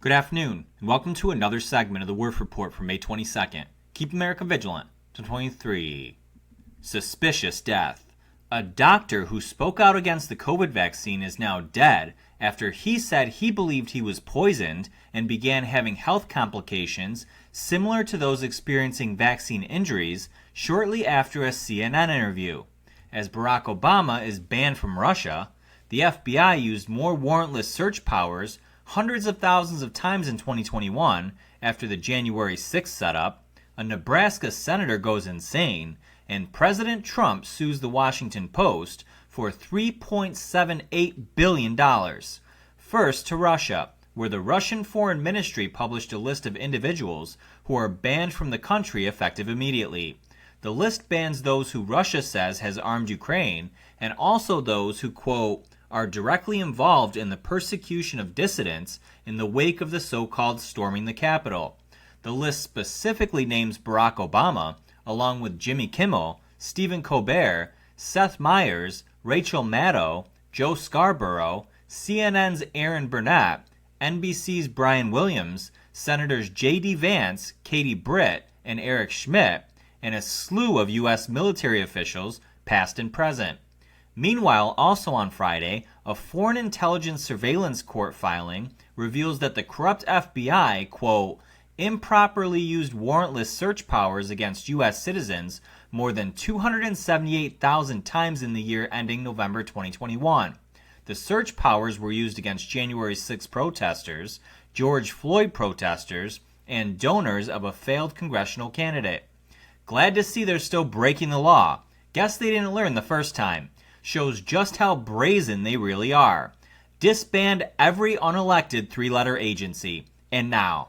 Good afternoon, and welcome to another segment of the Werff Report for May 22nd. Keep America vigilant. To 23. Suspicious death. A doctor who spoke out against the COVID vaccine is now dead after he said he believed he was poisoned and began having health complications similar to those experiencing vaccine injuries shortly after a CNN interview. As Barack Obama is banned from Russia, the FBI used more warrantless search powers hundreds of thousands of times in 2021 after the January 6th setup, a Nebraska senator goes insane, and President Trump sues the Washington Post for $3.78 billion. First to Russia, where the Russian Foreign Ministry published a list of individuals who are banned from the country effective immediately. The list bans those who Russia says has armed Ukraine, and also those who, quote, are directly involved in the persecution of dissidents in the wake of the so-called storming the Capitol. The list specifically names Barack Obama, along with Jimmy Kimmel, Stephen Colbert, Seth Meyers, Rachel Maddow, Joe Scarborough, CNN's Aaron Burnett, NBC's Brian Williams, Senators J.D. Vance, Katie Britt, and Eric Schmidt, and a slew of U.S. military officials, past and present. Meanwhile, also on Friday, a foreign intelligence surveillance court filing reveals that the corrupt FBI, quote, improperly used warrantless search powers against U.S. citizens more than 278,000 times in the year ending November 2021. The search powers were used against January 6 protesters, George Floyd protesters, and donors of a failed congressional candidate. Glad to see they're still breaking the law. Guess they didn't learn the first time. Shows just how brazen they really are. Disband every unelected three-letter agency. And now.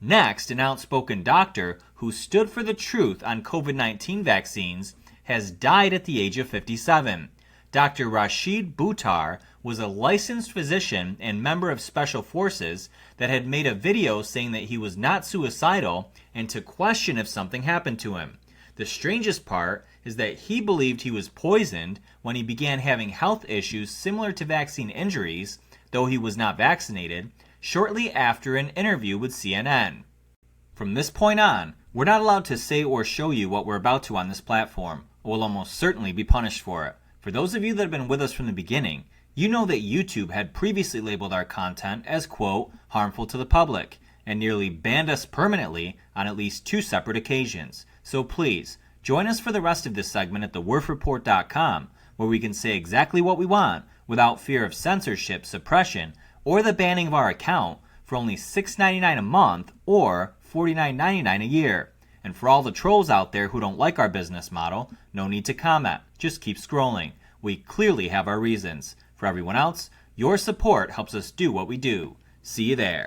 Next, an outspoken doctor who stood for the truth on COVID-19 vaccines has died at the age of 57. Dr. Rashid Buttar was a licensed physician and member of special forces that had made a video saying that he was not suicidal and to question if something happened to him. The strangest part is that he believed he was poisoned when he began having health issues similar to vaccine injuries, though he was not vaccinated, shortly after an interview with CNN. From this point on, we're not allowed to say or show you what we're about to on this platform, or will almost certainly be punished for it. For those of you that have been with us from the beginning, you know that YouTube had previously labeled our content as, quote, harmful to the public, and nearly banned us permanently on at least 2 separate occasions. So please, join us for the rest of this segment at thewerffreport.com, where we can say exactly what we want without fear of censorship, suppression, or the banning of our account for only $6.99 a month or $49.99 a year. And for all the trolls out there who don't like our business model, no need to comment. Just keep scrolling. We clearly have our reasons. For everyone else, your support helps us do what we do. See you there.